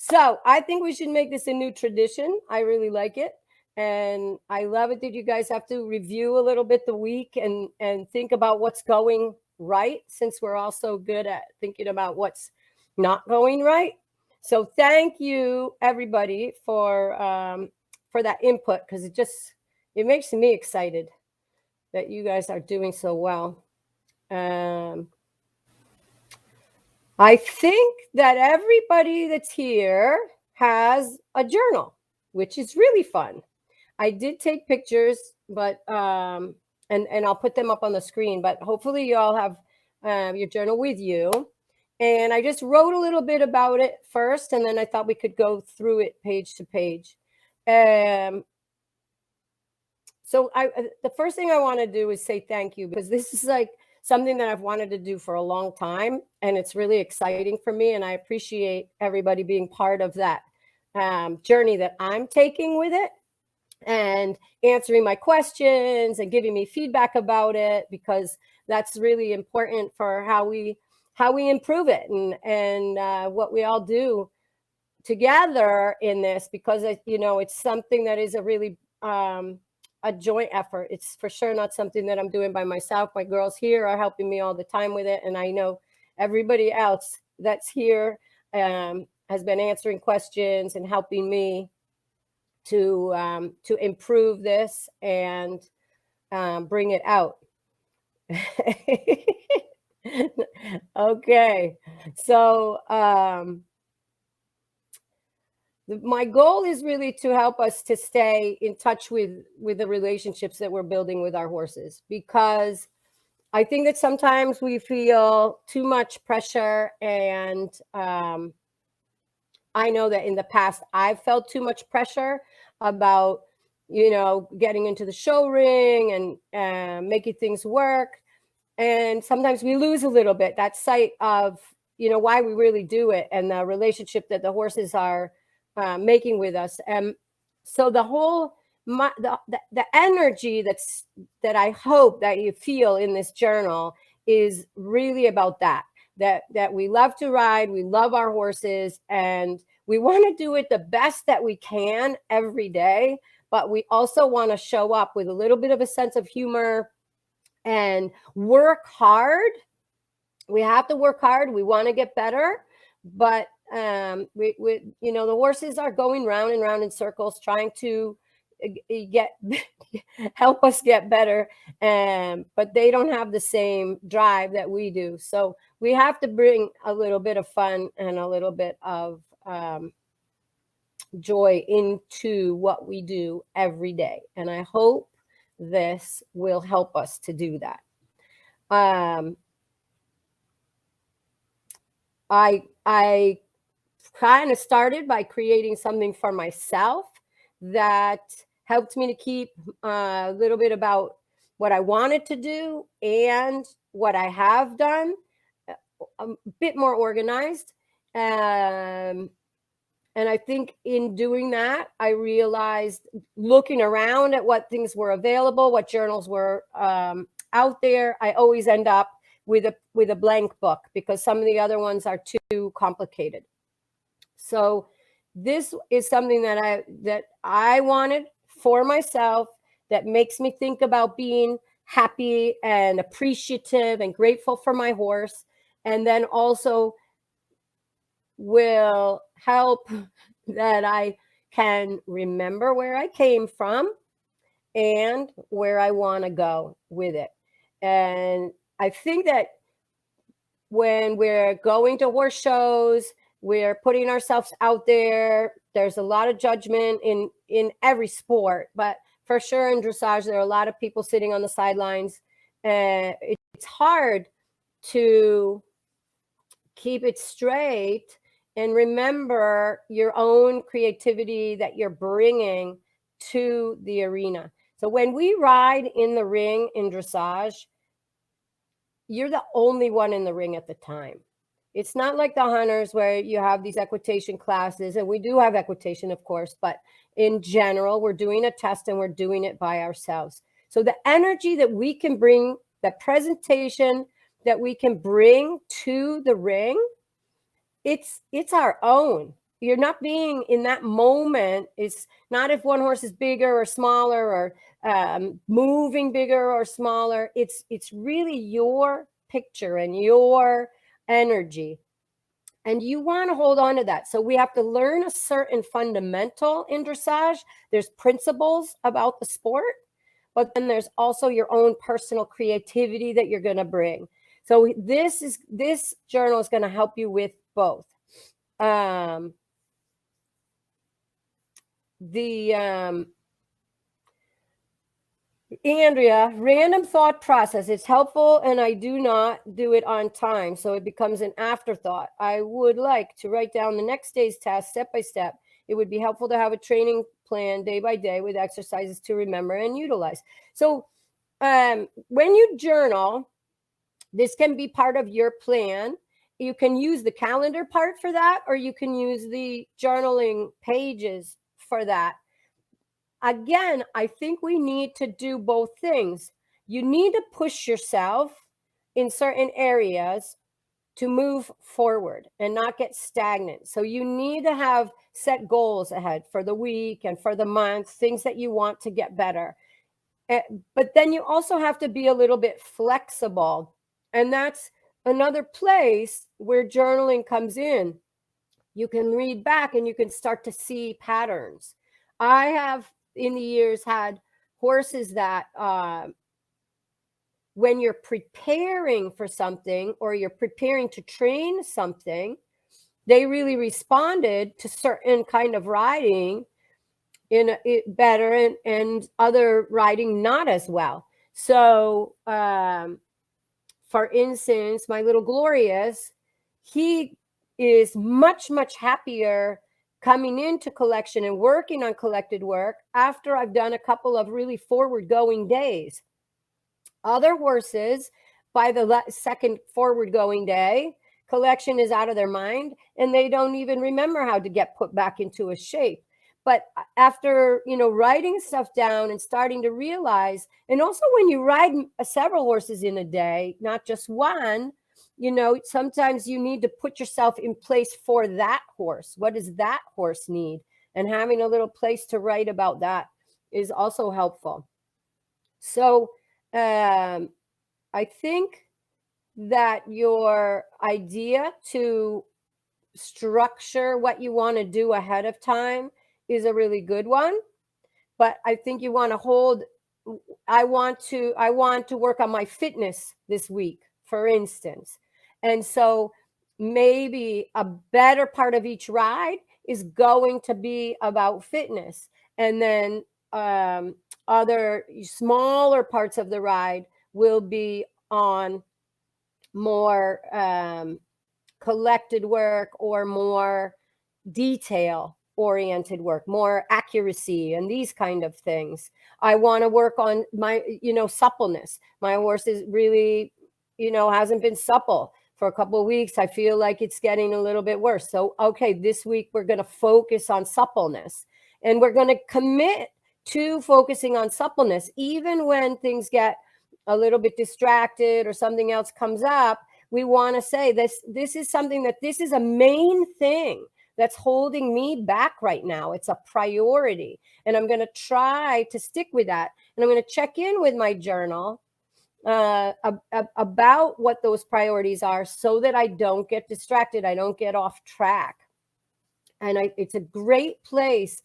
So I think we should make this a new tradition. I really like it. And I love it that you guys have to review a little bit the week and think about what's going right, since we're all so good at thinking about what's not going right. So thank you, everybody, for that input, because it makes me excited that you guys are doing so well. I think that everybody that's here has a journal, which is really fun. I did take pictures, but and I'll put them up on the screen. But hopefully, you all have your journal with you. And I just wrote a little bit about it first, and then I thought we could go through it page to page. So the first thing I want to do is say thank you, because this is like something that I've wanted to do for a long time, and it's really exciting for me, and I appreciate everybody being part of that journey that I'm taking with it, and answering my questions and giving me feedback about it, because that's really important for how we improve it, and what we all do together in this, because it's something that is a really a joint effort. It's for sure not something that I'm doing by myself. My girls here are helping me all the time with it, and I know everybody else that's here has been answering questions and helping me to improve this and bring it out. Okay, so my goal is really to help us to stay in touch with the relationships that we're building with our horses, because I think that sometimes we feel too much pressure, and I know that in the past I've felt too much pressure about getting into the show ring and making things work, and sometimes we lose a little bit that sight of why we really do it, and the relationship that the horses are making with us. And so the energy that I hope that you feel in this journal is really about that we love to ride, we love our horses, and we want to do it the best that we can every day, but we also want to show up with a little bit of a sense of humor and work hard. We have to work hard. We want to get better, but we the horses are going round and round in circles, trying to get help us get better, but they don't have the same drive that we do. So we have to bring a little bit of fun and a little bit of joy into what we do every day, and I hope this will help us to do that. I kind of started by creating something for myself that helped me to keep a little bit about what I wanted to do and what I have done, a bit more organized. And I think in doing that, I realized, looking around at what things were available, what journals were out there, I always end up with a blank book, because some of the other ones are too complicated. So this is something that I wanted for myself, that makes me think about being happy and appreciative and grateful for my horse, and then also will help that I can remember where I came from and where I want to go with it. And I think that when we're going to horse shows, we're putting ourselves out there. There's a lot of judgment in every sport, but for sure in dressage, there are a lot of people sitting on the sidelines. It's hard to keep it straight and remember your own creativity that you're bringing to the arena. So when we ride in the ring in dressage, you're the only one in the ring at the time. It's not like the hunters where you have these equitation classes, and we do have equitation, of course, but in general, we're doing a test and we're doing it by ourselves. So the energy that we can bring, the presentation that we can bring to the ring, it's our own. you're not being in that moment. It's not if one horse is bigger or smaller, or moving bigger or smaller. It's really your picture and your energy, and you want to hold on to that. So we have to learn a certain fundamental in dressage. There's principles about the sport, but then there's also your own personal creativity that you're going to bring. So this journal is going to help you with both. Andrea, random thought process. It's helpful, and I do not do it on time, so it becomes an afterthought. I would like to write down the next day's task step by step. It would be helpful to have a training plan day by day with exercises to remember and utilize. So when you journal, this can be part of your plan. You can use the calendar part for that, or you can use the journaling pages for that. Again, I think we need to do both things. You need to push yourself in certain areas to move forward and not get stagnant. So you need to have set goals ahead for the week and for the month, things that you want to get better. But then you also have to be a little bit flexible. And that's another place where journaling comes in. You can read back and you can start to see patterns. I have in the years had horses that when you're preparing for something or you're preparing to train something, they really responded to certain kind of riding in it better, and other riding not as well. So for instance, my little Glorious, he is much happier coming into collection and working on collected work after I've done a couple of really forward going days. Other horses, by the second forward going day, collection is out of their mind and they don't even remember how to get put back into a shape. But after, writing stuff down and starting to realize, and also when you ride several horses in a day, not just one, sometimes you need to put yourself in place for that horse. What does that horse need? And having a little place to write about that is also helpful. So I think that your idea to structure what you want to do ahead of time is a really good one. But I think you want to I want to work on my fitness this week, for instance. And so maybe a better part of each ride is going to be about fitness. And then other smaller parts of the ride will be on more collected work or more detail oriented work, more accuracy and these kind of things. I want to work on my, suppleness. My horse is really, hasn't been supple for a couple of weeks. I feel like it's getting a little bit worse. So, okay, this week we're going to focus on suppleness, and we're going to commit to focusing on suppleness, even when things get a little bit distracted or something else comes up. We want to say this is something that this is a main thing that's holding me back right now. It's a priority. And I'm going to try to stick with that. And I'm going to check in with my journal about what those priorities are so that I don't get distracted. I don't get off track. And it's a great place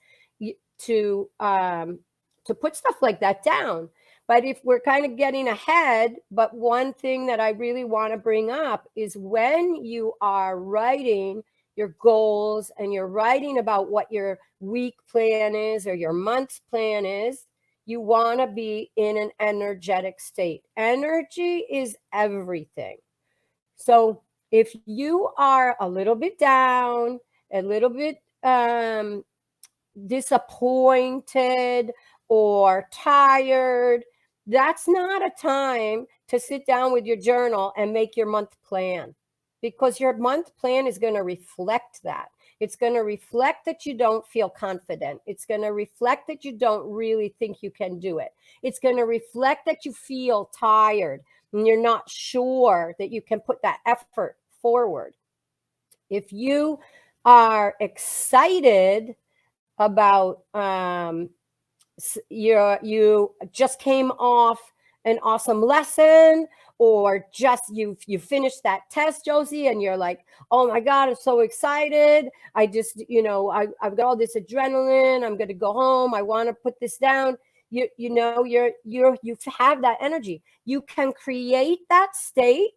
to put stuff like that down. But if we're kind of getting ahead, but one thing that I really want to bring up is when you are writing your goals and you're writing about what your week plan is or your month's plan is, you want to be in an energetic state. Energy is everything. So if you are a little bit down, a little bit disappointed or tired, that's not a time to sit down with your journal and make your month plan, because your month plan is going to reflect that. It's going to reflect that you don't feel confident. It's going to reflect that you don't really think you can do it. It's going to reflect that you feel tired and you're not sure that you can put that effort forward. If you are excited about you just came off an awesome lesson, or just you finished that test, Josie, and you're like, oh my God, I'm so excited. I just, I've got all this adrenaline. I'm going to go home. I want to put this down. You have that energy. You can create that state.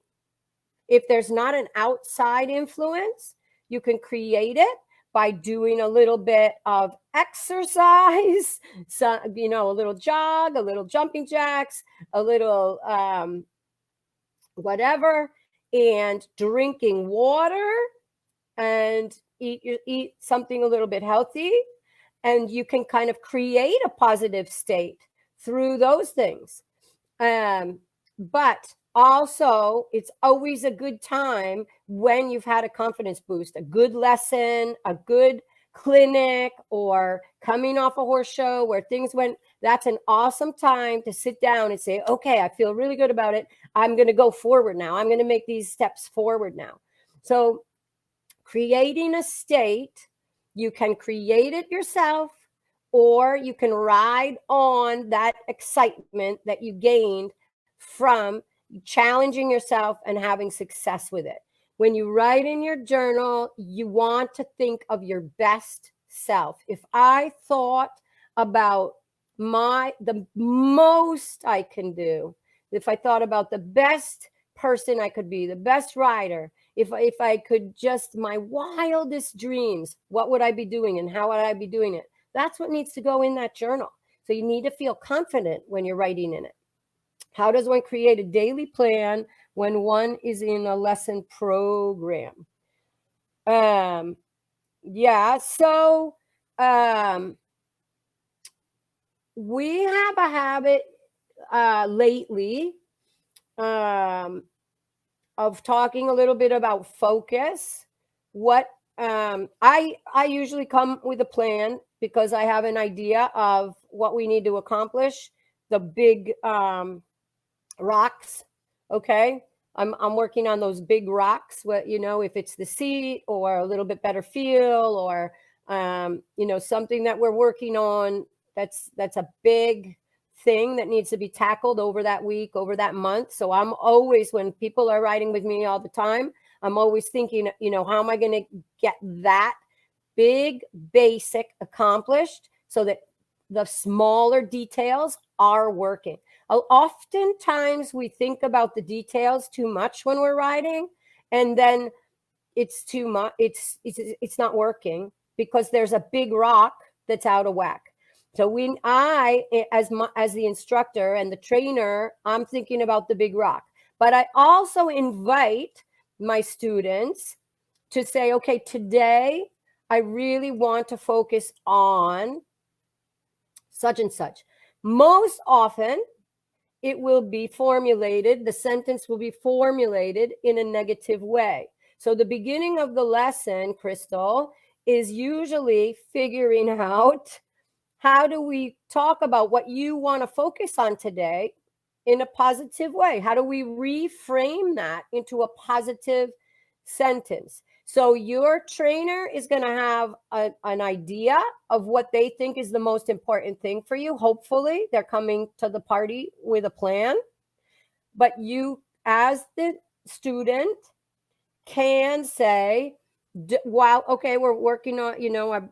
If there's not an outside influence, you can create it by doing a little bit of exercise, so, a little jog, a little jumping jacks, a little whatever, and drinking water, and eat something a little bit healthy, and you can kind of create a positive state through those things. But also, it's always a good time when you've had a confidence boost, a good lesson, a good clinic, or coming off a horse show where things went. That's an awesome time to sit down and say, okay, I feel really good about it. I'm going to go forward now. I'm going to make these steps forward now. So creating a state, you can create it yourself, or you can ride on that excitement that you gained from challenging yourself and having success with it. When you write in your journal, you want to think of your best self. If I thought about the most I can do, if I thought about the best person I could be, the best rider, if I could just, my wildest dreams, what would I be doing and how would I be doing it? That's what needs to go in that journal. So you need to feel confident when you're writing in it. How does one create a daily plan when one is in a lesson program? Yeah, so we have a habit lately of talking a little bit about focus. What I usually come with a plan because I have an idea of what we need to accomplish. The big rocks, okay. I'm working on those big rocks. What, if it's the seat or a little bit better feel, or something that we're working on. That's a big thing that needs to be tackled over that week, over that month. So I'm always, when people are riding with me all the time, I'm always thinking, how am I going to get that big basic accomplished so that the smaller details are working. Oftentimes we think about the details too much when we're riding, and then it's too much. It's not working because there's a big rock that's out of whack. So as the instructor and the trainer, I'm thinking about the big rock, but I also invite my students to say, okay, today I really want to focus on such and such. Most often it will be formulated, the sentence will be formulated in a negative way. So the beginning of the lesson, Crystal, is usually figuring out, how do we talk about what you want to focus on today in a positive way? How do we reframe that into a positive sentence? So your trainer is going to have an idea of what they think is the most important thing for you. Hopefully, they're coming to the party with a plan. But you, as the student, can say, wow, okay, we're working on,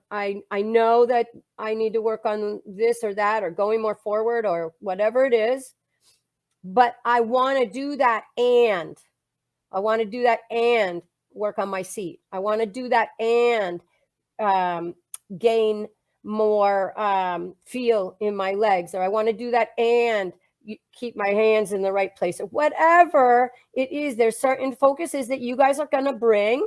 I know that I need to work on this or that, or going more forward, or whatever it is, but I want to do that, and I want to do that and work on my seat. I want to do that and gain more feel in my legs, or I want to do that and keep my hands in the right place, or whatever it is. There's certain focuses that you guys are going to bring.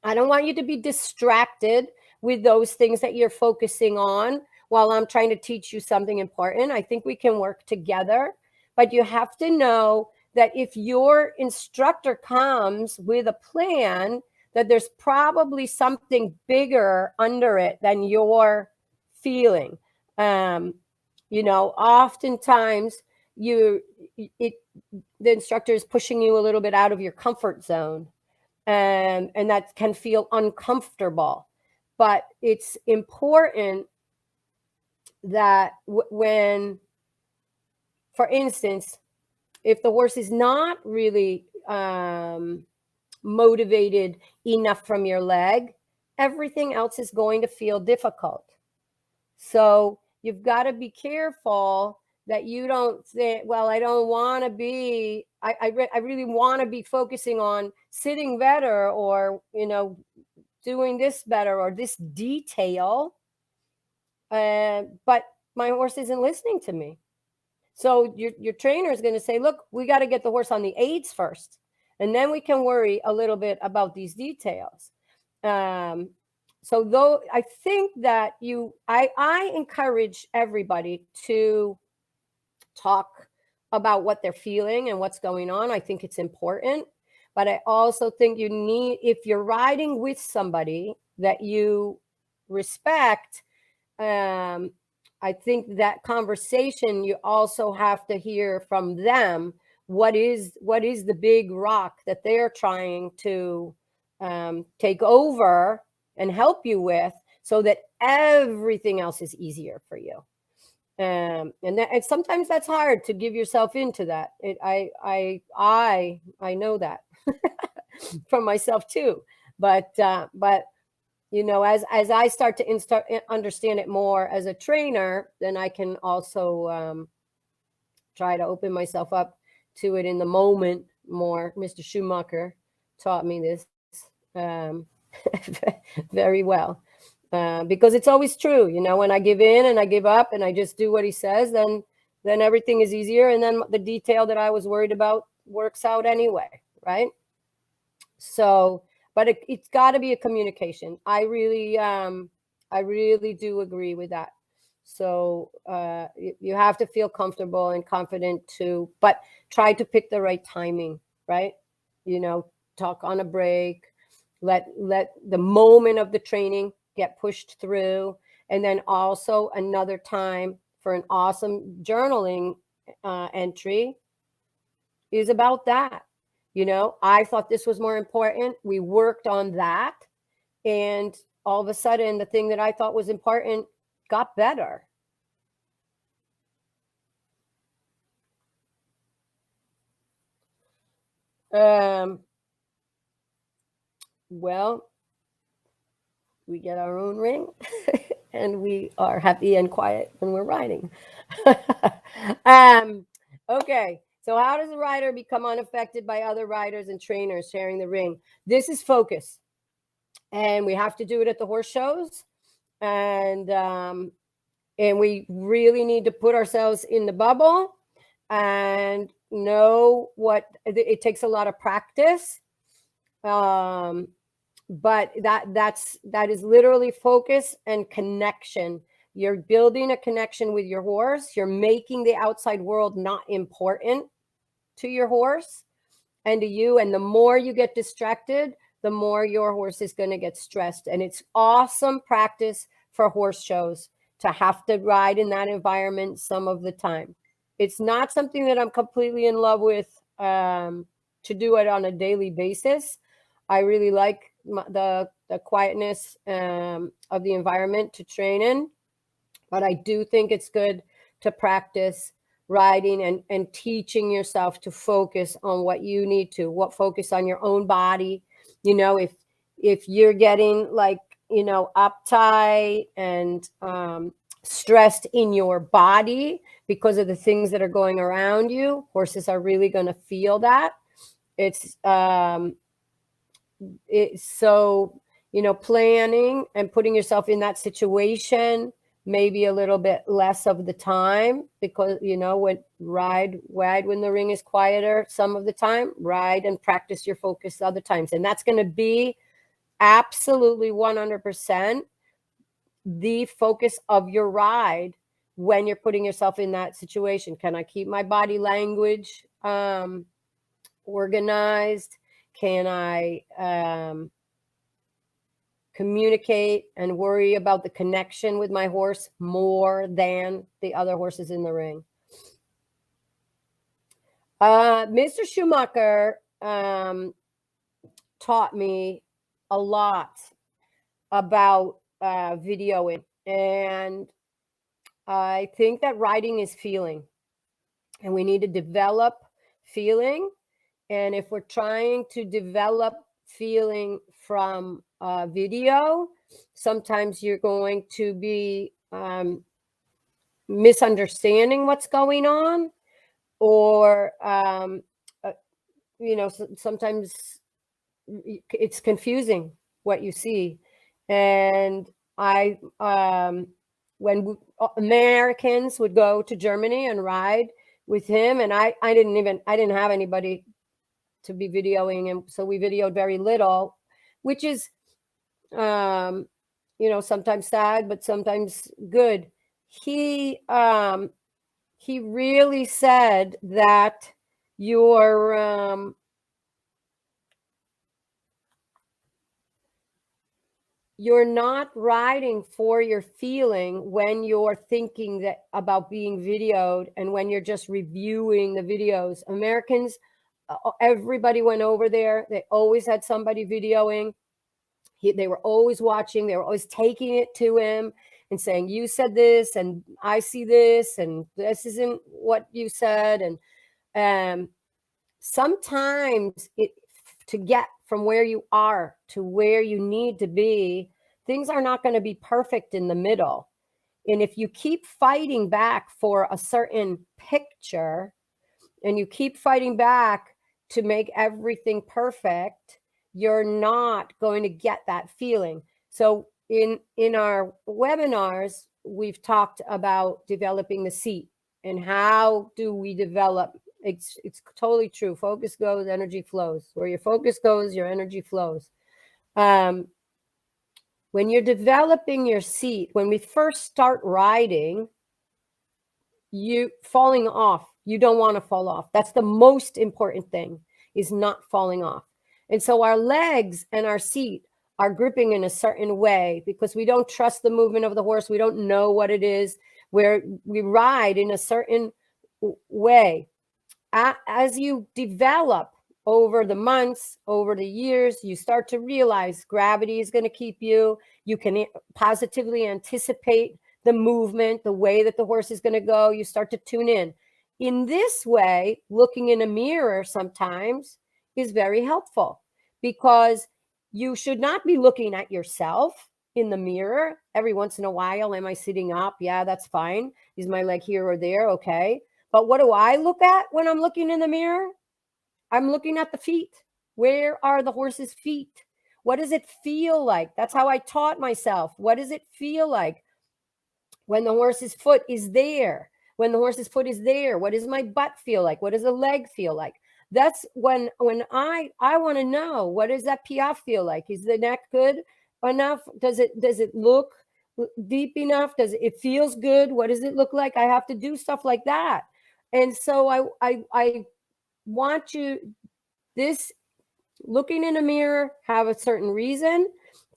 I don't want you to be distracted with those things that you're focusing on while I'm trying to teach you something important. I think we can work together, but you have to know that if your instructor comes with a plan, that there's probably something bigger under it than you're feeling. Oftentimes the instructor is pushing you a little bit out of your comfort zone. and that can feel uncomfortable. But it's important that when, for instance, if the horse is not really motivated enough from your leg, everything else is going to feel difficult. So you've got to be careful that you don't say, well, I don't want to be, I really want to be focusing on sitting better, or, doing this better, or this detail. But my horse isn't listening to me. So your trainer is going to say, look, we got to get the horse on the aids first, and then we can worry a little bit about these details. So though I think that I encourage everybody to talk about what they're feeling and what's going on. I think it's important, but I also think you need, if you're riding with somebody that you respect, I think that conversation, you also have to hear from them what is the big rock that they're trying to take over and help you with, so that everything else is easier for you. And sometimes that's hard to give yourself into that. I know that from myself too. But as I start to understand it more as a trainer, then I can also try to open myself up to it in the moment more. Mr. Schumacher taught me this very well, because it's always true. When I give in and I give up and I just do what he says, then everything is easier, and then the detail that I was worried about works out anyway, right? So, but it's got to be a communication. I really do agree with that. So you have to feel comfortable and confident too, but try to pick the right timing, right? Talk on a break, let the moment of the training get pushed through, and then also another time for an awesome journaling entry is about that. I thought this was more important. We worked on that, and all of a sudden the thing that I thought was important got better. Well, we get our own ring and we are happy and quiet when we're riding. Okay, so how does a rider become unaffected by other riders and trainers sharing the ring? This is focus, and we have to do it at the horse shows, and we really need to put ourselves in the bubble and know what it takes. A lot of practice, but that is literally focus and connection. You're building a connection with your horse. You're making the outside world not important to your horse and to you. And the more you get distracted, the more your horse is going to get stressed. And it's awesome practice for horse shows to have to ride in that environment some of the time. It's not something that I'm completely in love with to do it on a daily basis. I really like the quietness of the environment to train in, but I do think it's good to practice riding and teaching yourself to focus on what you need to, focus on your own body. If you're getting uptight and stressed in your body because of the things that are going around you, horses are really going to feel that. It's so, planning and putting yourself in that situation maybe a little bit less of the time, because when ride when the ring is quieter some of the time, ride and practice your focus other times, and that's going to be absolutely 100% the focus of your ride when you're putting yourself in that situation. Can I keep my body language organized? Can I communicate and worry about the connection with my horse more than the other horses in the ring? Mr. Schumacher taught me a lot about videoing. And I think that writing is feeling, and we need to develop feeling. And if we're trying to develop feeling from video, sometimes you're going to be misunderstanding what's going on, or sometimes it's confusing what you see. And when Americans would go to Germany and ride with him, and I didn't have anybody to be videoing, and so we videoed very little, which is sometimes sad, but sometimes good. He really said that you're not riding for your feeling when you're thinking that about being videoed, and when you're just reviewing the videos. Americans, everybody went over there. They always had somebody videoing. They were always watching. They were always taking it to him and saying, you said this, and I see this, and this isn't what you said. And sometimes to get from where you are to where you need to be, things are not going to be perfect in the middle. And if you keep fighting back for a certain picture, and you keep fighting back to make everything perfect, you're not going to get that feeling. So in our webinars, we've talked about developing the seat, and how do we develop. It's totally true. Focus goes, energy flows. Where your focus goes, your energy flows. When you're developing your seat, when we first start riding, you falling off. You don't want to fall off. That's the most important thing, is not falling off. And so our legs and our seat are gripping in a certain way because we don't trust the movement of the horse. We don't know what it is, where we ride in a certain way. As you develop over the months, over the years, you start to realize gravity is going to keep you. You can positively anticipate the movement, the way that the horse is going to go. You start to tune in. In this way, looking in a mirror sometimes is very helpful, because you should not be looking at yourself in the mirror. Every once in a while, am I sitting up? Yeah, that's fine. Is my leg here or there? Okay. But what do I look at when I'm looking in the mirror? I'm looking at the feet. Where are the horse's feet? What does it feel like? That's how I taught myself. What does it feel like when the horse's foot is there? When the horse's foot is there, what does my butt feel like? What does the leg feel like? That's when I want to know, what does that piaffe feel like? Is the neck good enough? Does it look deep enough? Does it feels good? What does it look like? I have to do stuff like that. And so I want you, this looking in a mirror, have a certain reason.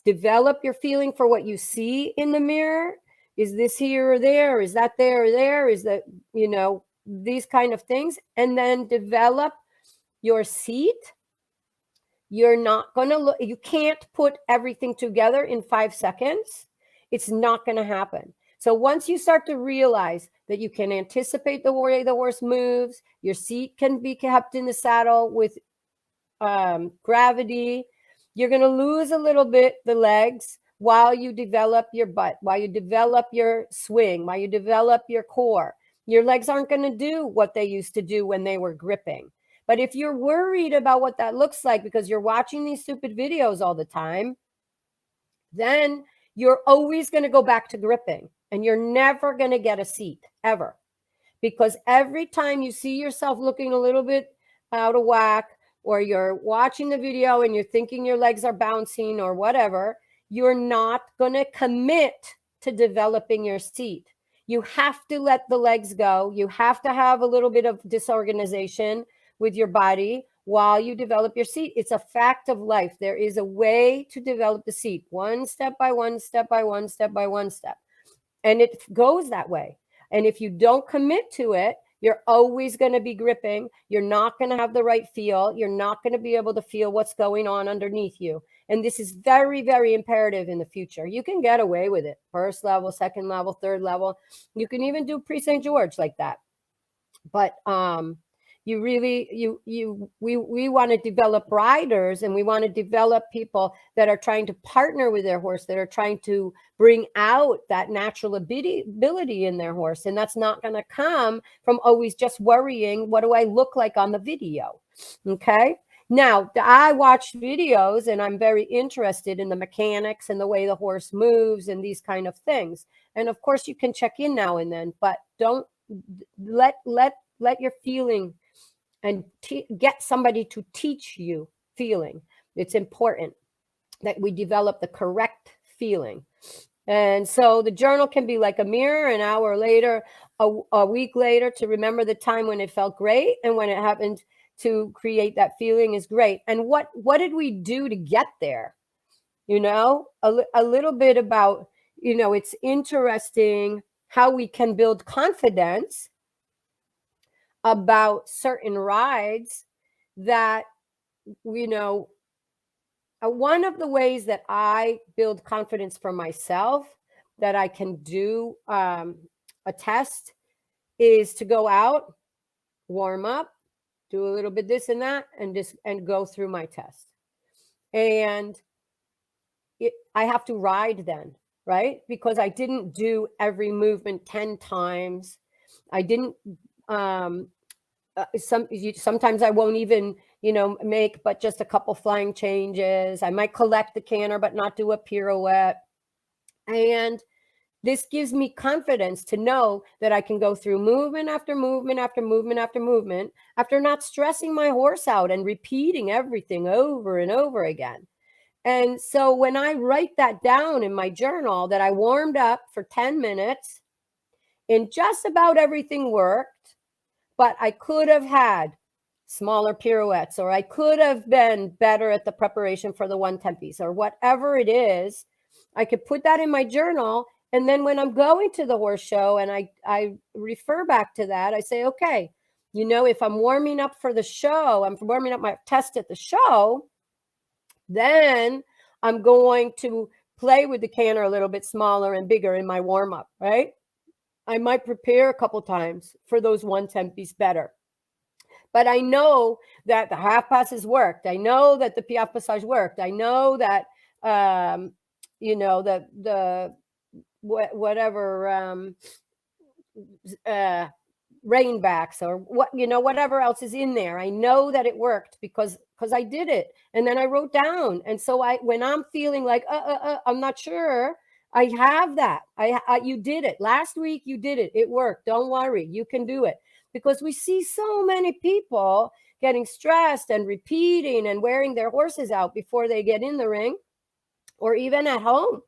Develop your feeling for what you see in the mirror. Is this here or there? Is that there or there? Is that, these kind of things. And then develop your seat. You're not going to look, you can't put everything together in 5 seconds. It's not going to happen. So once you start to realize that you can anticipate the way the horse moves, your seat can be kept in the saddle with gravity, you're going to lose a little bit the legs while you develop your butt, while you develop your swing, while you develop your core. Your legs aren't going to do what they used to do when they were gripping. But if you're worried about what that looks like because you're watching these stupid videos all the time, then you're always going to go back to gripping, and you're never going to get a seat, ever. Because every time you see yourself looking a little bit out of whack, or you're watching the video and you're thinking your legs are bouncing or whatever, you're not going to commit to developing your seat. You have to let the legs go. You have to have a little bit of disorganization with your body while you develop your seat. It's a fact of life. There is a way to develop the seat, one step by one step by one step by one step. And it goes that way. And if you don't commit to it, You're always going to be gripping. You're not going to have the right feel. You're not going to be able to feel what's going on underneath you. And this is very, very imperative in the future. You can get away with it. First level, second level, third level. You can even do pre-St. George like that. But you really, we want to develop riders, and we want to develop people that are trying to partner with their horse, that are trying to bring out that natural ability in their horse. And that's not going to come from always just worrying, what do I look like on the video? Okay. Now, I watch videos and I'm very interested in the mechanics and the way the horse moves and these kind of things. And of course, you can check in now and then, but don't let your feeling and get somebody to teach you feeling. It's important that we develop the correct feeling. And so the journal can be like a mirror, an hour later, a week later, to remember the time when it felt great and when it happened to create that feeling is great. And what did we do to get there? You know, a little bit about, you know, it's interesting how we can build confidence about certain rides that, you know, one of the ways that I build confidence for myself that I can do a test is to go out, warm up, do a little bit this and that, and go through my test. And I have to ride then, right? Because I didn't do every movement 10 times. I didn't, sometimes I won't even, you know, make but just a couple flying changes. I might collect the canter, but not do a pirouette. And this gives me confidence to know that I can go through movement after movement after movement after movement after not stressing my horse out and repeating everything over and over again. And so when I write that down in my journal that I warmed up for 10 minutes and just about everything worked, but I could have had smaller pirouettes, or I could have been better at the preparation for the 110s, or whatever it is, I could put that in my journal. And then when I'm going to the horse show and I refer back to that, I say, okay, you know, if I'm warming up for the show, I'm warming up my test at the show, then I'm going to play with the canter a little bit smaller and bigger in my warm up, right? I might prepare a couple times for those 110s better. But I know that the half passes worked. I know that the piaffe passage worked. I know that, you know, the whatever rainbacks or what, you know, whatever else is in there. I know that it worked because I did it. And then I wrote down. And so when I'm feeling like, I'm not sure, I have that. You did it. Last week, you did it. It worked. Don't worry. You can do it. Because we see so many people getting stressed and repeating and wearing their horses out before they get in the ring or even at home,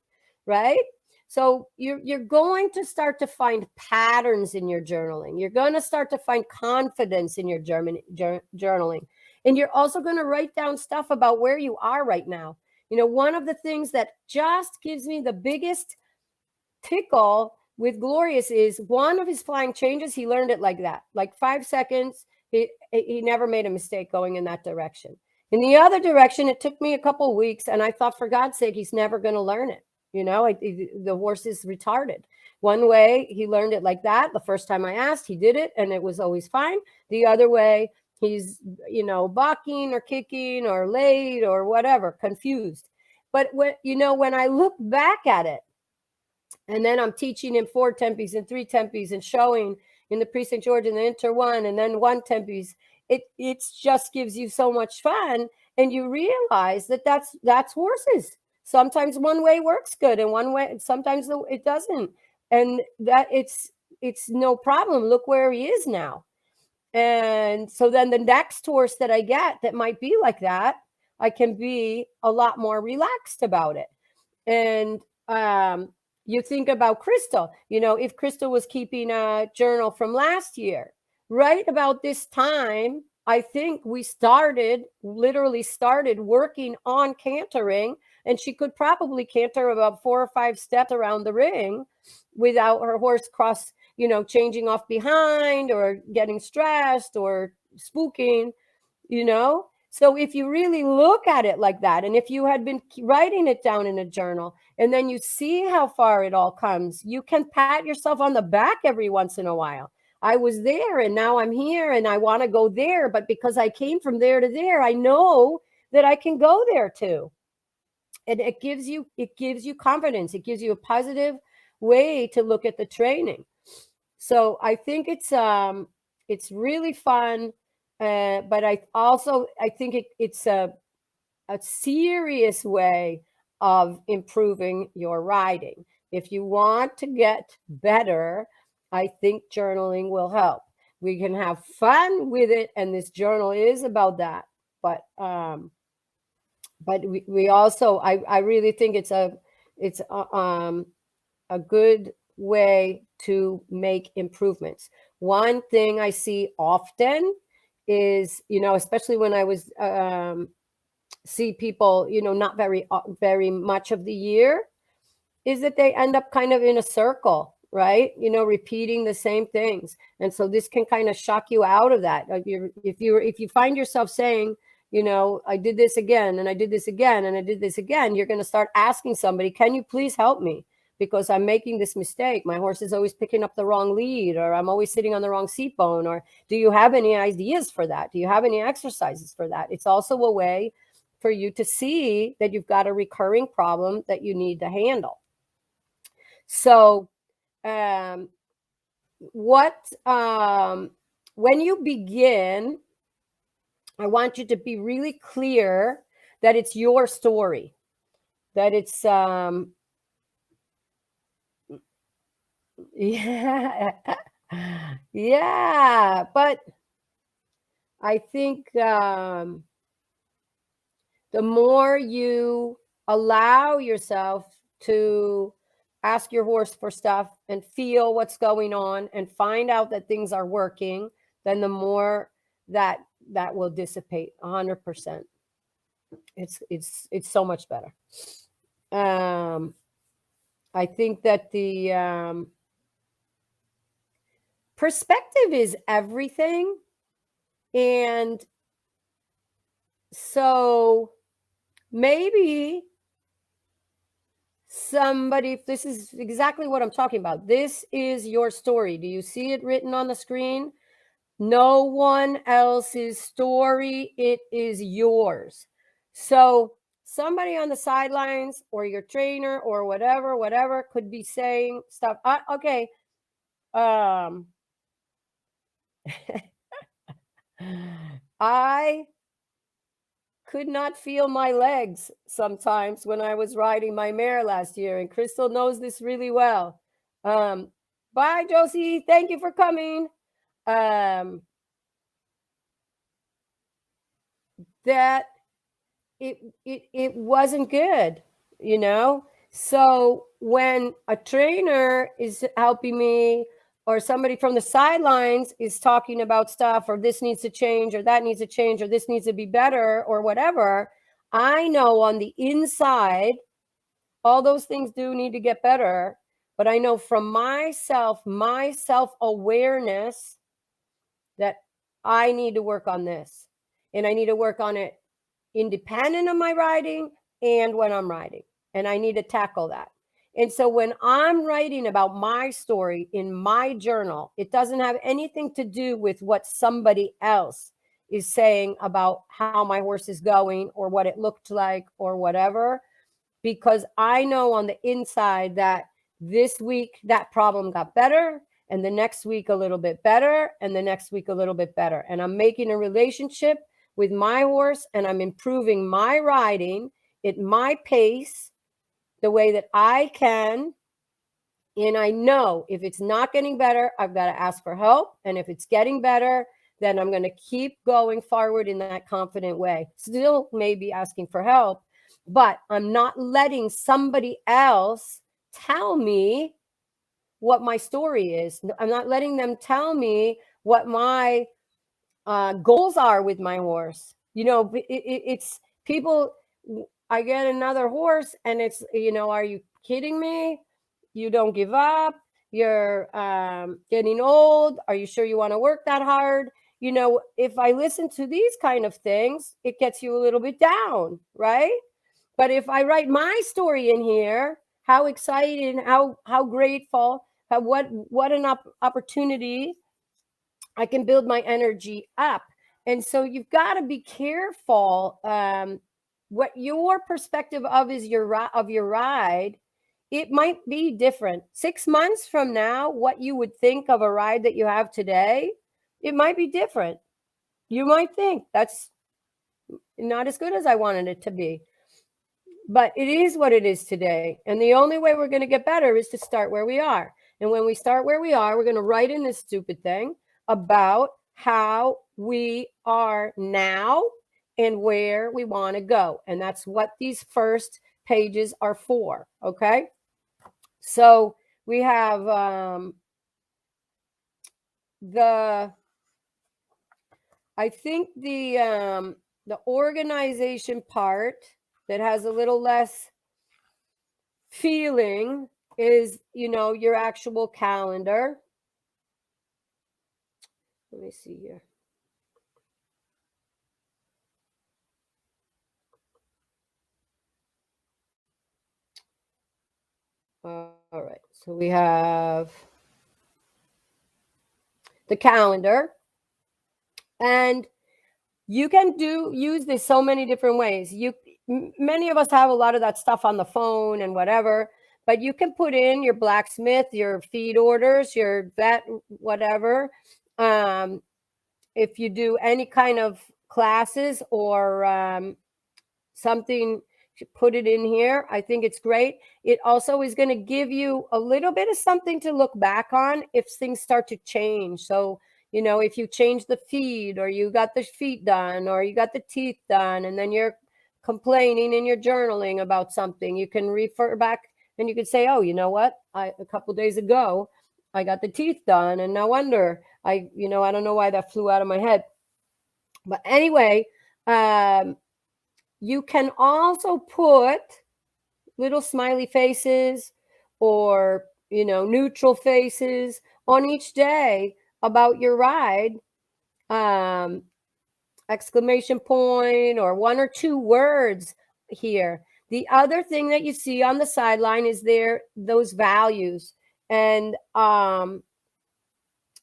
right? So you're going to start to find patterns in your journaling. You're going to start to find confidence in your journaling. And you're also going to write down stuff about where you are right now. You know, one of the things that just gives me the biggest tickle with Glorious is one of his flying changes. He learned it like that, like 5 seconds. He never made a mistake going in that direction. In the other direction, it took me a couple of weeks, and I thought, for God's sake, he's never going to learn it. You know, the horse is retarded. One way, he learned it like that. The first time I asked, he did it, and it was always fine. The other way, he's, you know, balking or kicking or late or whatever, confused. But when I look back at it, and then I'm teaching him 4 tempies and 3 tempies and showing in the pre-St. George and the Inter 1 and then 1 tempies. It just gives you so much fun, and you realize that that's horses. Sometimes one way works good, and one way sometimes it doesn't, and that it's no problem. Look where he is now. And so then the next horse that I get that might be like that, I can be a lot more relaxed about it. And you think about Crystal, you know, if Crystal was keeping a journal from last year, right about this time, I think we literally started working on cantering, and she could probably canter about 4 or 5 steps around the ring without her horse changing off behind or getting stressed or spooking, So if you really look at it like that, and if you had been writing it down in a journal, and then you see how far it all comes, you can pat yourself on the back every once in a while. I was there and now I'm here and I want to go there, but because I came from there to there, I know that I can go there too. And it gives you confidence. It gives you a positive way to look at the training. So I think it's really fun. But I think it's a serious way of improving your riding. If you want to get better, I think journaling will help. We can have fun with it, and this journal is about that. But we also, I really think it's a good way to make improvements. One thing I see often is, especially when I was see people, not very much of the year, is that they end up kind of in a circle, right? Repeating the same things. And so this can kind of shock you out of that. If you find yourself saying, I did this again, and I did this again, and I did this again, you're going to start asking somebody, can you please help me? Because I'm making this mistake. My horse is always picking up the wrong lead, or I'm always sitting on the wrong seat bone. Or do you have any ideas for that? Do you have any exercises for that? It's also a way for you to see that you've got a recurring problem that you need to handle. So when you begin, I want you to be really clear that it's your story, that it's yeah, but I think the more you allow yourself to ask your horse for stuff and feel what's going on and find out that things are working, then the more that will dissipate 100%. It's so much better. I think that the perspective is everything. And so maybe somebody, this is exactly what I'm talking about. This is your story. Do you see it written on the screen? No one else's story. It is yours. So somebody on the sidelines or your trainer or whatever could be saying stuff. Okay. I could not feel my legs sometimes when I was riding my mare last year, and Crystal knows this really well. Bye, Josie. Thank you for coming. That it wasn't good, So when a trainer is helping me, or somebody from the sidelines is talking about stuff, or this needs to change, or that needs to change, or this needs to be better, or whatever, I know on the inside, all those things do need to get better. But I know from myself, my self-awareness, that I need to work on this. And I need to work on it independent of my riding and when I'm riding. And I need to tackle that. And so when I'm writing about my story in my journal, it doesn't have anything to do with what somebody else is saying about how my horse is going or what it looked like or whatever, because I know on the inside that this week that problem got better, and the next week a little bit better, and the next week a little bit better. And I'm making a relationship with my horse, and I'm improving my riding at my pace, the way that I can. And I know if it's not getting better, I've got to ask for help. And if it's getting better, then I'm going to keep going forward in that confident way. Still maybe asking for help, but I'm not letting somebody else tell me what my story is. I'm not letting them tell me what my goals are with my horse. It's people. I get another horse and it's, are you kidding me? You don't give up. You're getting old. Are you sure you want to work that hard? You know, if I listen to these kind of things, it gets you a little bit down, right? But if I write my story in here, how exciting, how grateful, what an opportunity, I can build my energy up. And so you've got to be careful. What your perspective of is your ride, it might be different. 6 months from now, what you would think of a ride that you have today, it might be different. You might think that's not as good as I wanted it to be. But it is what it is today. And the only way we're going to get better is to start where we are. And when we start where we are, we're going to write in this stupid thing about how we are now and where we want to go. And that's what these first pages are for. Okay. So we have I think the organization part that has a little less feeling is, you know, your actual calendar. Let me see here. All right. So we have the calendar, and you can use this so many different ways. Many of us have a lot of that stuff on the phone and whatever, but you can put in your blacksmith, your feed orders, your vet, whatever. If you do any kind of classes or something, put it in here. I think it's great. It also is going to give you a little bit of something to look back on if things start to change. So, you know, if you change the feed, or you got the feet done, or you got the teeth done, and then you're complaining in your journaling about something, you can refer back and you can say, oh, you know what? A couple days ago, I got the teeth done, and no wonder I don't know why that flew out of my head. But anyway, you can also put little smiley faces or, you know, neutral faces on each day about your ride. Exclamation point or 1 or 2 words here. The other thing that you see on the sideline is those values and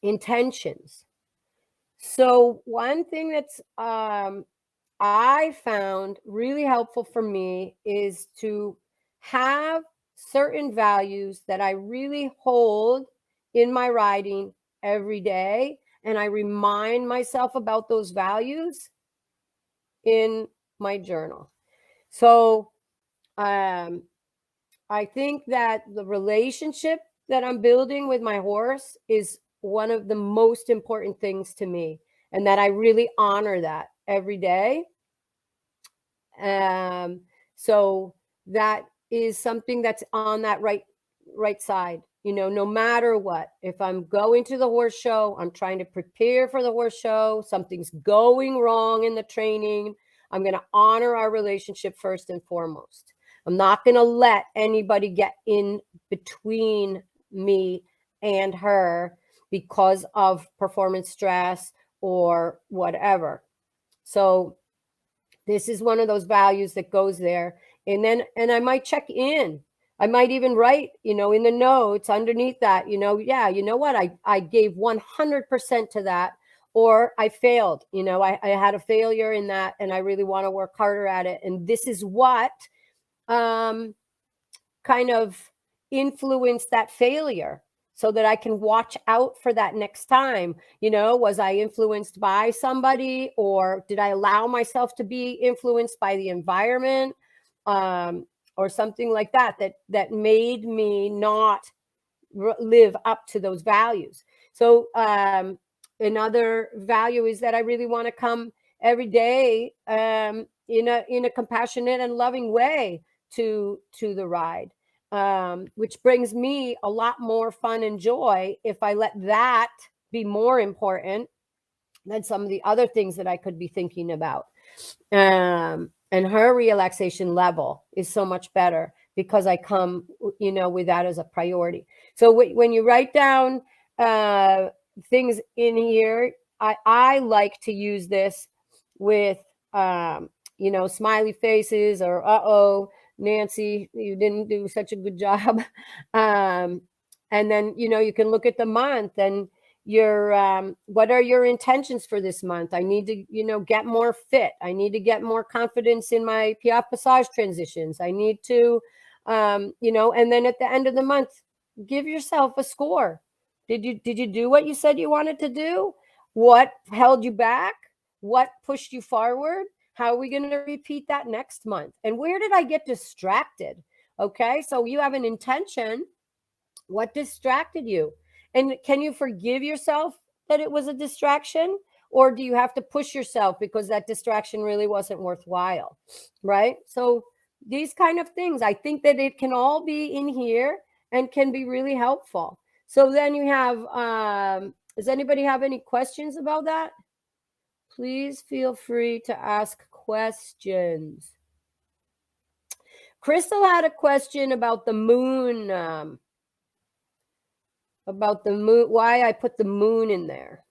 intentions. So one thing that's I found really helpful for me is to have certain values that I really hold in my writing every day. And I remind myself about those values in my journal. So I think that the relationship that I'm building with my horse is one of the most important things to me, and that I really honor that every day. So that is something that's on that right side. You know, no matter what, if I'm going to the horse show, I'm trying to prepare for the horse show, something's going wrong in the training, I'm going to honor our relationship first and foremost. I'm not going to let anybody get in between me and her because of performance stress or whatever. So this is one of those values that goes there. And I might check in. I might even write, you know, in the notes underneath that, you know, yeah, you know what? I gave 100% to that, or I failed, you know, I had a failure in that, and I really want to work harder at it. And this is what kind of influenced that failure, so that I can watch out for that next time. You know, was I influenced by somebody, or did I allow myself to be influenced by the environment, or something like that made me not live up to those values? So another value is that I really want to come every day in a compassionate and loving way to the ride. Which brings me a lot more fun and joy if I let that be more important than some of the other things that I could be thinking about. And her relaxation level is so much better because I come, with that as a priority. So when you write down things in here, I like to use this with, smiley faces, or, uh-oh, Nancy, you didn't do such a good job. And then, you can look at the month and what are your intentions for this month? I need to, get more fit. I need to get more confidence in my Piaf Passage transitions. I need to, and then at the end of the month, give yourself a score. Did you do what you said you wanted to do? What held you back? What pushed you forward? How are we going to repeat that next month? And where did I get distracted? Okay, so you have an intention. What distracted you? And can you forgive yourself that it was a distraction? Or do you have to push yourself because that distraction really wasn't worthwhile? Right? So these kind of things, I think that it can all be in here and can be really helpful. So then you have, does anybody have any questions about that? Please feel free to ask questions. Crystal had a question about the moon, why I put the moon in there.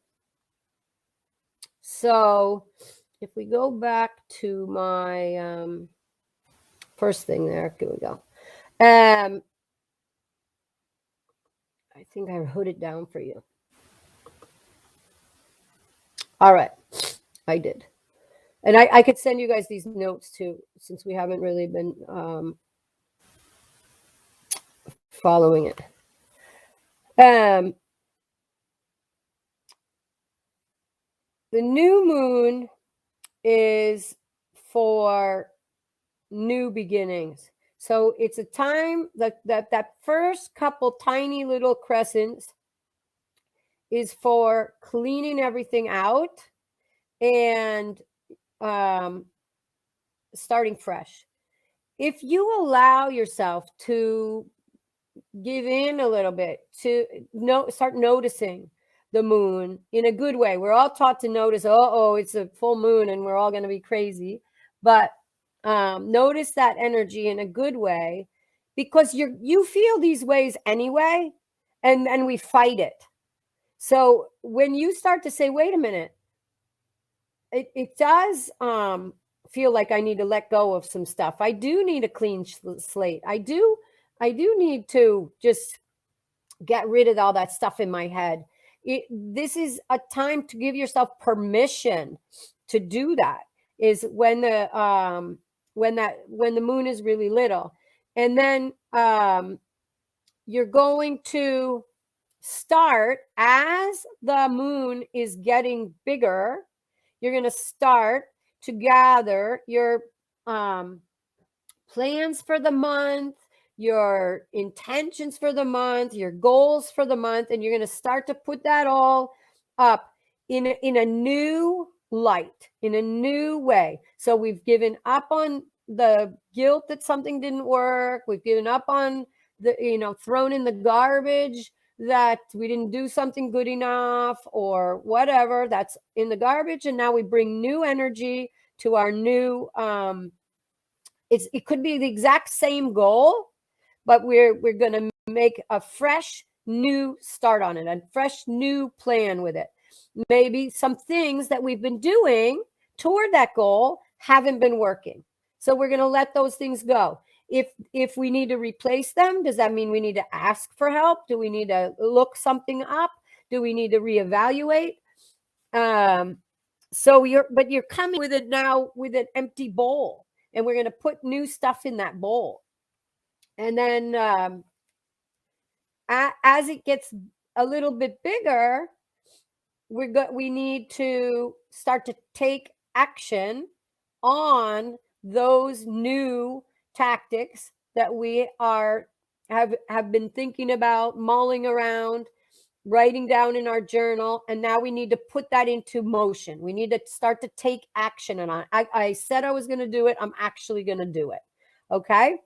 So if we go back to my first thing there, here we go. I think I wrote it down for you. All right, I did. And I could send you guys these notes too, since we haven't really been following it. The new moon is for new beginnings. So it's a time that first couple tiny little crescents is for cleaning everything out and starting fresh. If you allow yourself to give in a little bit, to start noticing the moon in a good way. We're all taught to notice, it's a full moon and we're all going to be crazy. But notice that energy in a good way, because you feel these ways anyway, and we fight it. So when you start to say, wait a minute, it does feel like I need to let go of some stuff. I do need a clean slate. I do need to just get rid of all that stuff in my head. This is a time to give yourself permission to do that. Is when the moon is really little, and then you're going to start as the moon is getting bigger. You're going to start to gather your plans for the month, your intentions for the month, your goals for the month, and you're going to start to put that all up in a new light, in a new way. So we've given up on the guilt that something didn't work. We've given up on the, thrown in the garbage that we didn't do something good enough or whatever. That's in the garbage. And now we bring new energy to our new, it could be the exact same goal, but we're going to make a fresh new start on it, a fresh new plan with it. Maybe some things that we've been doing toward that goal haven't been working. So we're going to let those things go. If we need to replace them, does that mean we need to ask for help? Do we need to look something up? Do we need to reevaluate? So you're coming with it now with an empty bowl, and we're going to put new stuff in that bowl. And then as it gets a little bit bigger, we need to start to take action on those new tactics that we have been thinking about, mulling around, writing down in our journal, and now we need to put that into motion. We need to start to take action on it. I said I was going to do it. I'm actually going to do it. Okay?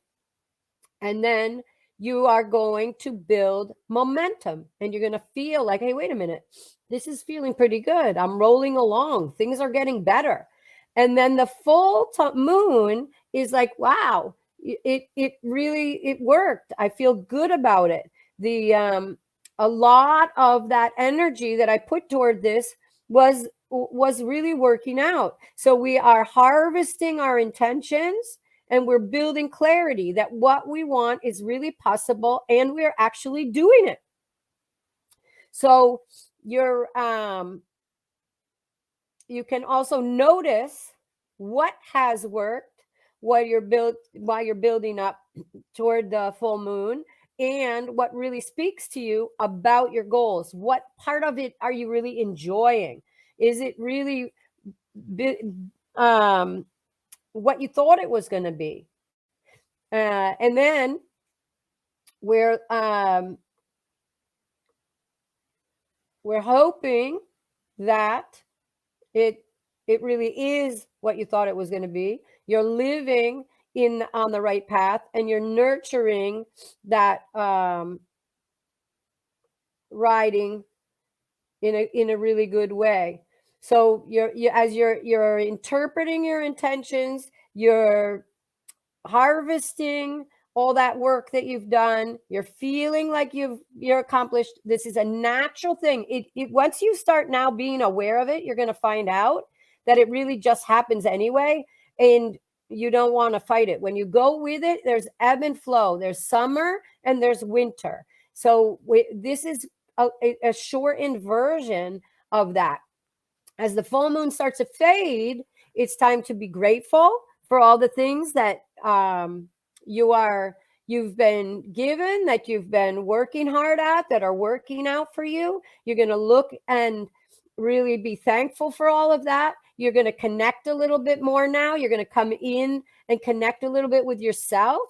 And then you are going to build momentum, and you're going to feel like, hey, wait a minute, this is feeling pretty good. I'm rolling along. Things are getting better. And then the full moon is like, wow, it really, it worked. I feel good about it. The A lot of that energy that I put toward this was really working out. So we are harvesting our intentions, and we're building clarity that what we want is really possible, and we're actually doing it. So you're you can also notice what has worked, while you're building up toward the full moon, and what really speaks to you about your goals. What part of it are you really enjoying? Is it really um, what you thought it was going to be? And then we're um, we're hoping that it it really is what you thought it was going to be. You're living in on the right path, and you're nurturing that riding in a really good way. So as you're interpreting your intentions, you're harvesting all that work that you've done. You're feeling like you're accomplished. This is a natural thing. It once you start now being aware of it, you're going to find out that it really just happens anyway, and you don't want to fight it. When you go with it, there's ebb and flow. There's summer and there's winter. So this is a shortened version of that. As the full moon starts to fade, it's time to be grateful for all the things that you've been given, that you've been working hard at, that are working out for you. You're going to look and really be thankful for all of that. You're going to connect a little bit more now. You're going to come in and connect a little bit with yourself.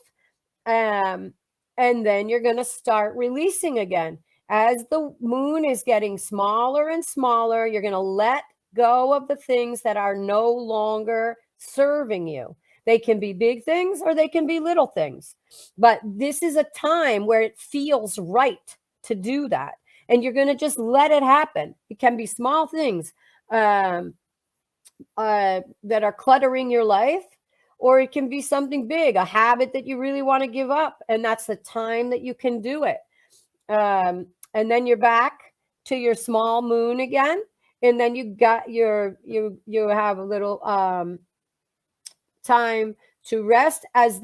Um, and then you're going to start releasing again. As the moon is getting smaller and smaller, you're going to let go of the things that are no longer serving you. They can be big things or they can be little things. But this is a time where it feels right to do that. And you're going to just let it happen. It can be small things that are cluttering your life, or it can be something big, a habit that you really want to give up. And that's the time that you can do it. And then you're back to your small moon again. And then you have a little time to rest as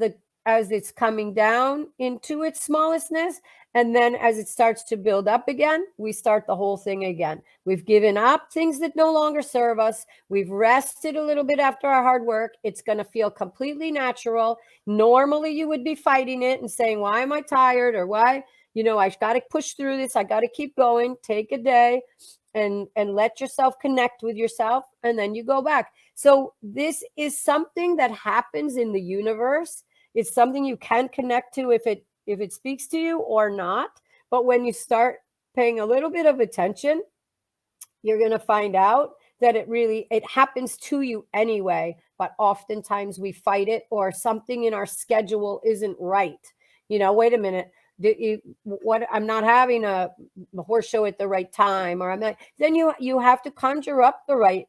it's coming down into its smallestness. And then as it starts to build up again, we start the whole thing again. We've given up things that no longer serve us. We've rested a little bit after our hard work. It's going to feel completely natural. Normally you would be fighting it and saying, why am I tired? Or why, I got to push through this. I got to keep going. Take a day and let yourself connect with yourself. And then you go back. So this is something that happens in the universe. It's something you can connect to if it speaks to you or not. But when you start paying a little bit of attention, you're going to find out that it happens to you anyway. But oftentimes we fight it, or something in our schedule isn't right. Wait a minute. I'm not having a horse show at the right time, or I'm not. Then you have to conjure up the right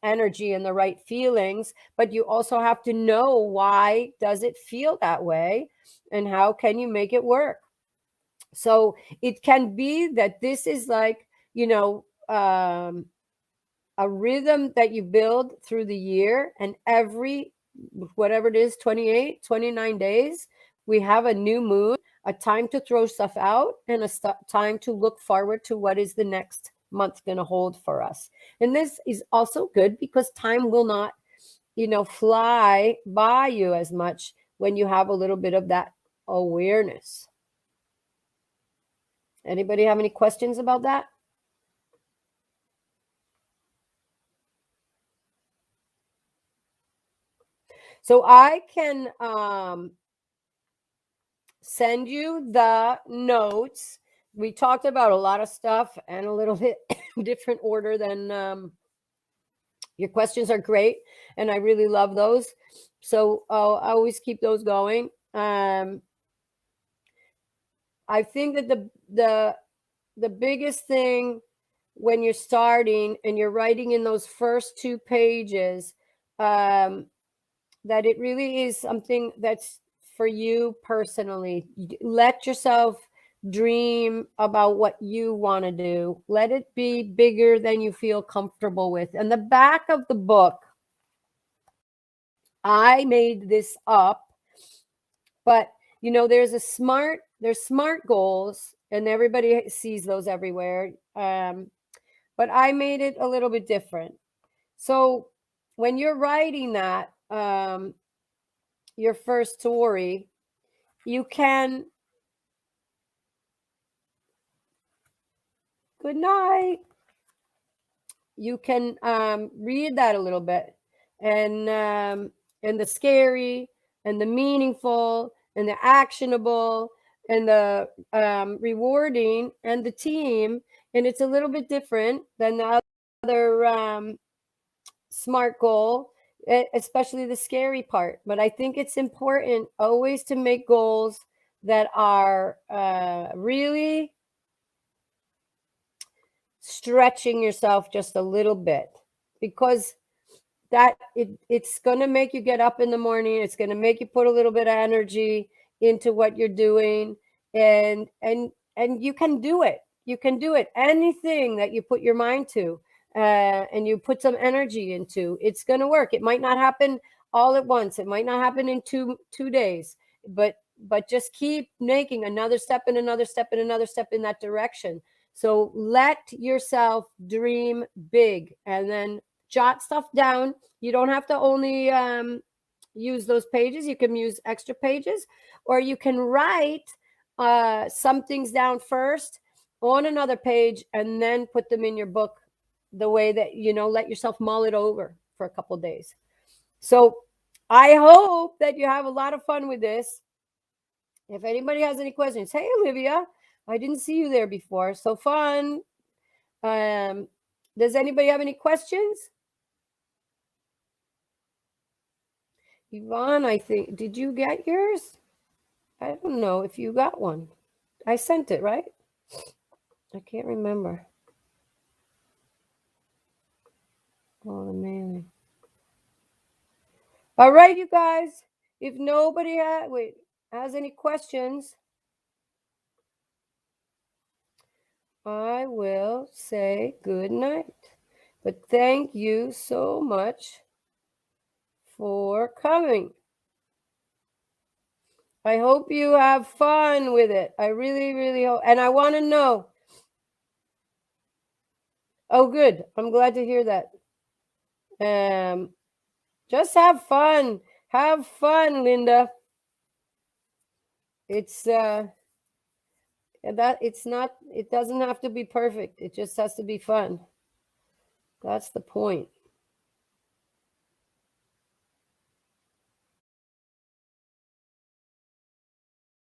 energy and the right feelings, but you also have to know, why does it feel that way, and how can you make it work? So it can be that this is like, a rhythm that you build through the year, and every, whatever it is, 28, 29 days, we have a new moon, a time to throw stuff out, and a time to look forward to what is the next month going to hold for us. And this is also good because time will not, fly by you as much when you have a little bit of that awareness. Anybody have any questions about that? So I can send you the notes. We talked about a lot of stuff and a little bit different order than your questions are great, and I really love those. So I always keep those going. I think that the biggest thing when you're starting and you're writing in those first 2 pages, that it really is something that's for you personally. Let yourself dream about what you want to do. Let it be bigger than you feel comfortable with. And the back of the book, I made this up, but there's smart goals, and everybody sees those everywhere. But I made it a little bit different. So when you're writing that, your first story, you can, good night, you can read that a little bit, and the scary and the meaningful and the actionable and the rewarding and the team. And it's a little bit different than the other smart goal, especially the scary part. But I think it's important always to make goals that are really stretching yourself just a little bit, because it's going to make you get up in the morning. It's going to make you put a little bit of energy into what you're doing, and you can do it. You can do it. Anything that you put your mind to, and you put some energy into, it's going to work. It might not happen all at once. It might not happen in two days, but just keep making another step and another step and another step in that direction. So let yourself dream big, and then jot stuff down. You don't have to only use those pages. You can use extra pages, or you can write some things down first on another page and then put them in your book, the way that, let yourself mull it over for a couple days. So I hope that you have a lot of fun with this. If anybody has any questions, hey, Olivia, I didn't see you there before. So fun. Does anybody have any questions? Yvonne, I think, did you get yours? I don't know if you got one. I sent it, right? I can't remember. Oh, the mailing. All right, you guys. If nobody has any questions, I will say good night. But thank you so much for coming. I hope you have fun with it. I really, really hope. And I want to know. Oh, good. I'm glad to hear that. Just have fun. Have fun, Linda. It's it doesn't have to be perfect. It just has to be fun. That's the point.